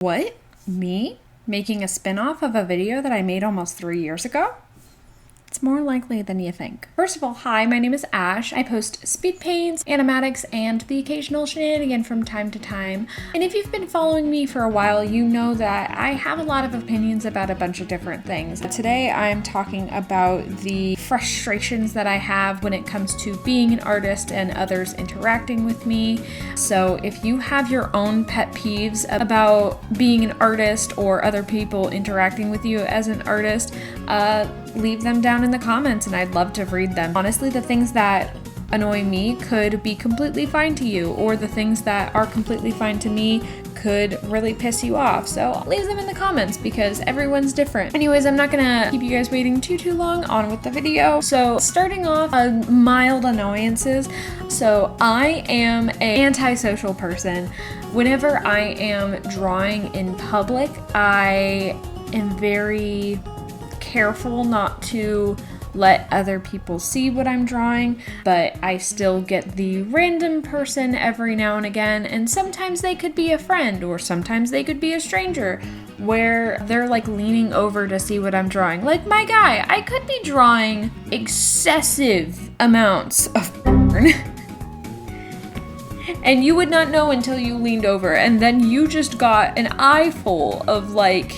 What? Me? Making a spin-off of a video that I made almost 3 years ago? It's more likely than you think. First of all, hi, my name is Ash. I post speed paints, animatics, and the occasional shenanigan from time to time. And if you've been following me for a while, you know that I have a lot of opinions about a bunch of different things. Today, I'm talking about the frustrations that I have when it comes to being an artist and others interacting with me. So if you have your own pet peeves about being an artist or other people interacting with you as an artist, leave them down in the comments and I'd love to read them. Honestly, the things that annoy me could be completely fine to you, or the things that are completely fine to me could really piss you off. So leave them in the comments because everyone's different. Anyways, I'm not gonna keep you guys waiting too long. On with the video. So starting off, mild annoyances. So I am an antisocial person. Whenever I am drawing in public, I am very careful not to let other people see what I'm drawing, but I still get the random person every now and again, and sometimes they could be a friend or sometimes they could be a stranger where they're like leaning over to see what I'm drawing. Like my guy, I could be drawing excessive amounts of porn and you would not know until you leaned over, and then you just got an eye full of like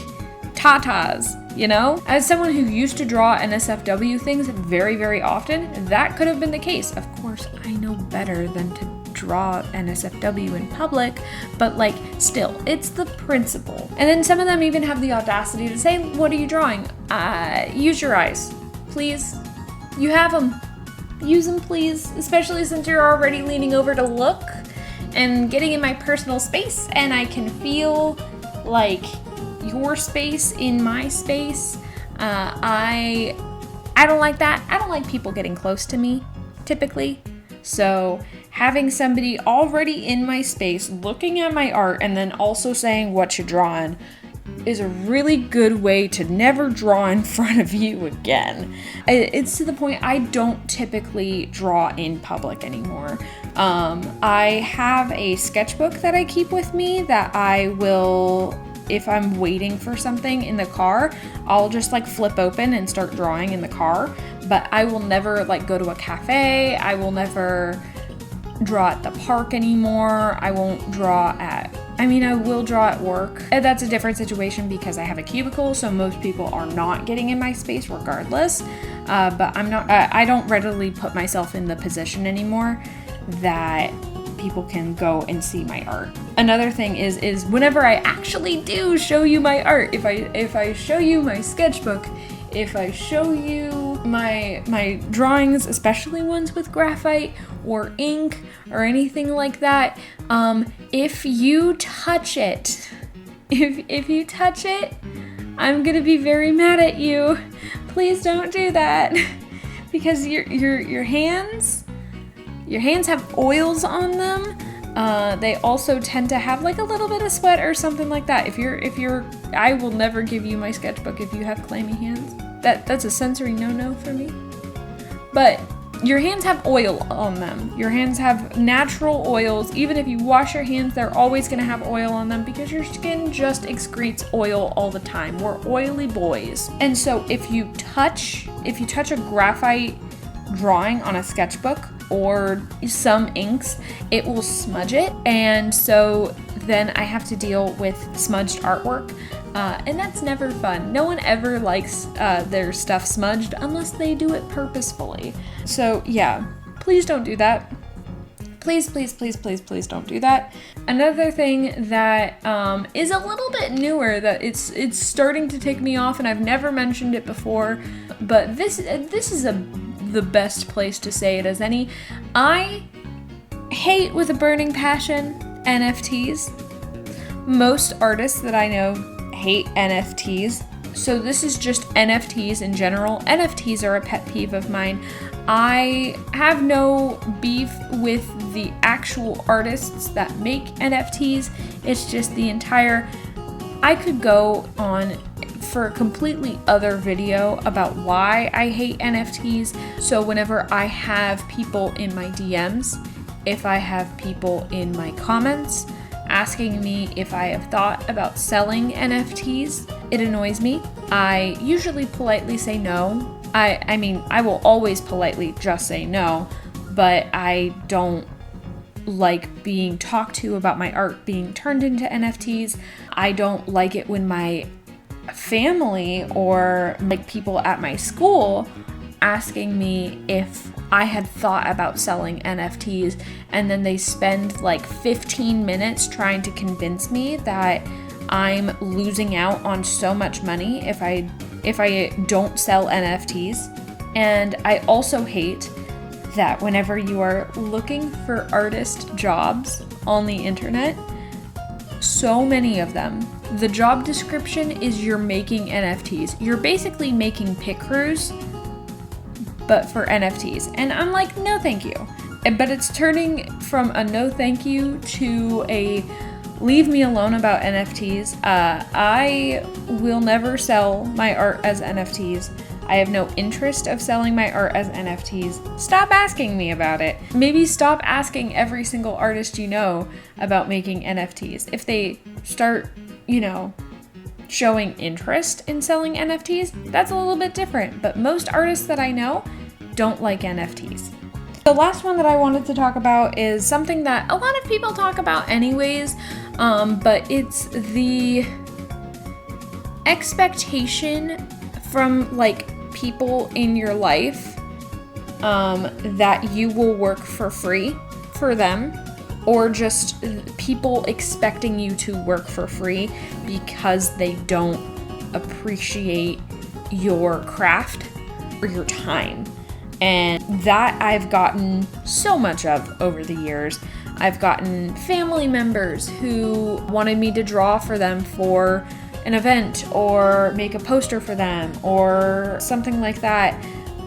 tatas. You know, as someone who used to draw NSFW things very, very often, that could have been the case. Of course, I know better than to draw NSFW in public, but like still, it's the principle. And then some of them even have the audacity to say, what are you drawing? Use your eyes, please. You have them. Use them, please, especially since you're already leaning over to look and getting in my personal space, and I can feel like your space in my space. I don't like that. I don't like people getting close to me, typically. So having somebody already in my space looking at my art and then also saying what you're drawing is a really good way to never draw in front of you again. It's to the point I don't typically draw in public anymore. I have a sketchbook that I keep with me that I will, if I'm waiting for something in the car, I'll just like flip open and start drawing in the car. But I will never like go to a cafe. I will never draw at the park anymore. I won't draw at, I will draw at work. And that's a different situation because I have a cubicle, so most people are not getting in my space regardless. But I don't readily put myself in the position anymore that people can go and see my art. Another thing is whenever I actually do show you my art, if I show you my sketchbook, if I show you my drawings, especially ones with graphite or ink or anything like that, if you touch it, if you touch it, I'm gonna be very mad at you. Please don't do that because your hands have oils on them. They also tend to have like a little bit of sweat or something like that. I will never give you my sketchbook if you have clammy hands. That's a sensory no-no for me. But your hands have oil on them. Your hands have natural oils. Even if you wash your hands, they're always gonna have oil on them because your skin just excretes oil all the time. We're oily boys. And so if you touch a graphite drawing on a sketchbook or some inks, it will smudge it, and so then I have to deal with smudged artwork, and that's never fun. No one ever likes their stuff smudged unless they do it purposefully. So yeah, please don't do that. Please don't do that. Another thing that is a little bit newer that it's starting to take me off, and I've never mentioned it before, but this is the best place to say it as any. I hate with a burning passion NFTs. Most artists that I know hate NFTs. So this is just NFTs in general. NFTs are a pet peeve of mine. I have no beef with the actual artists that make NFTs. It's just the entire, I could go on for a completely other video about why I hate NFTs. So whenever I have people in my DMs, if I have people in my comments asking me if I have thought about selling NFTs. It annoys me. I usually politely say no. I mean, I will always politely just say no, but I don't like being talked to about my art being turned into NFTs. I don't like it when my family or like people at my school asking me if I had thought about selling NFTs, and then they spend like 15 minutes trying to convince me that I'm losing out on so much money if I don't sell NFTs. And I also hate that whenever you are looking for artist jobs on the internet, so many of them, the job description is you're making NFTs. You're basically making pit crews, but for NFTs. And I'm like, no thank you. But it's turning from a no thank you to a leave me alone about NFTs. I will never sell my art as NFTs. I have no interest of selling my art as NFTs. Stop asking me about it. Maybe stop asking every single artist you know about making NFTs. If they start, showing interest in selling NFTs, that's a little bit different. But most artists that I know don't like NFTs. The last one that I wanted to talk about is something that a lot of people talk about anyways, but it's the expectation from like people in your life that you will work for free for them, or just people expecting you to work for free because they don't appreciate your craft or your time. And that I've gotten so much of over the years. I've gotten family members who wanted me to draw for them for an event or make a poster for them or something like that.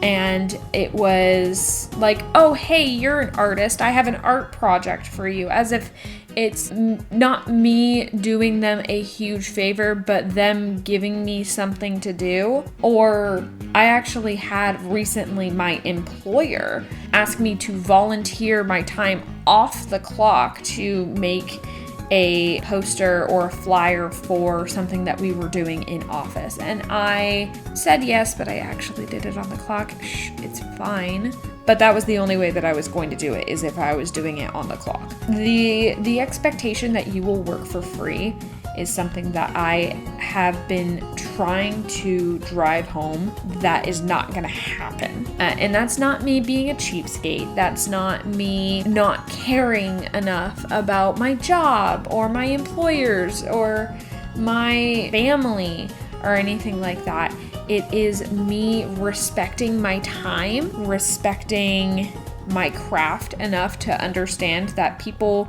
And it was like, oh, hey, you're an artist. I have an art project for you. As if it's not me doing them a huge favor, but them giving me something to do. Or I actually had recently my employer ask me to volunteer my time off the clock to make a poster or a flyer for something that we were doing in office. And I said yes, but I actually did it on the clock. It's fine. But that was the only way that I was going to do it, is if I was doing it on the clock. The expectation that you will work for free is something that I have been trying to drive home that is not gonna happen. And that's not me being a cheapskate. That's not me not caring enough about my job or my employers or my family or anything like that. It is me respecting my time, respecting my craft enough to understand that people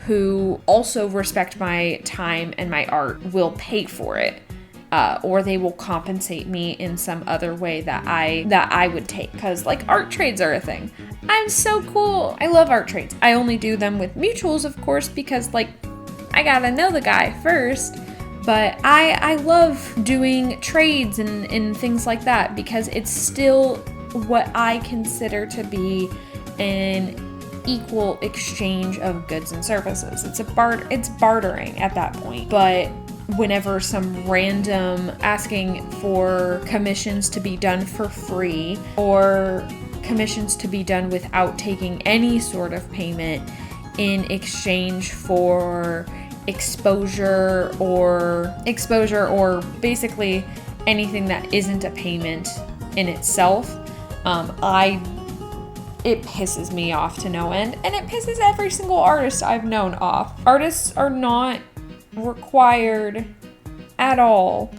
who also respect my time and my art will pay for it, or they will compensate me in some other way that I would take. Because like art trades are a thing. I'm so cool. I love art trades. I only do them with mutuals, of course, because like I gotta know the guy first. But I love doing trades and things like that because it's still what I consider to be an equal exchange of goods and services. It's bartering at that point. But whenever some random asking for commissions to be done for free or commissions to be done without taking any sort of payment in exchange for exposure or basically anything that isn't a payment in itself, it pisses me off to no end, and it pisses every single artist I've known off. Artists are not required at all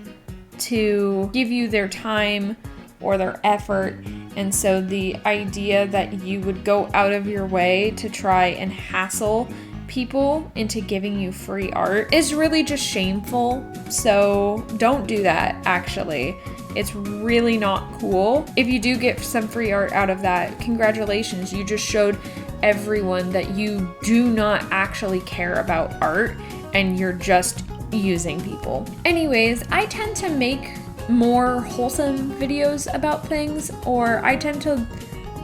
to give you their time or their effort, and so the idea that you would go out of your way to try and hassle people into giving you free art is really just shameful. So don't do that, actually. It's really not cool. If you do get some free art out of that, congratulations. You just showed everyone that you do not actually care about art and you're just using people. Anyways, I tend to make more wholesome videos about things, or I tend to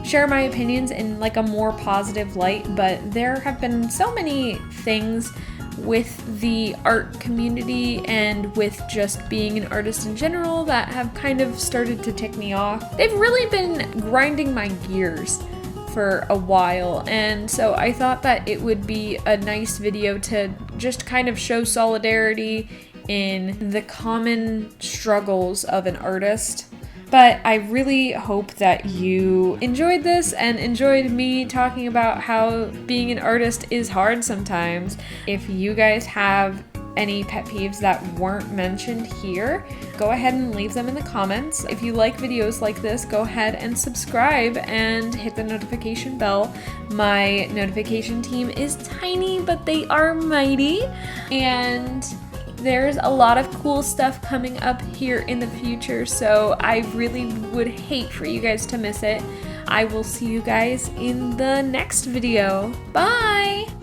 share my opinions in like a more positive light, but there have been so many things with the art community and with just being an artist in general that have kind of started to tick me off. They've really been grinding my gears for a while, and so I thought that it would be a nice video to just kind of show solidarity in the common struggles of an artist. But I really hope that you enjoyed this and enjoyed me talking about how being an artist is hard sometimes. If you guys have any pet peeves that weren't mentioned here, go ahead and leave them in the comments. If you like videos like this, go ahead and subscribe and hit the notification bell. My notification team is tiny, but they are mighty, and there's a lot of cool stuff coming up here in the future, so I really would hate for you guys to miss it. I will see you guys in the next video. Bye!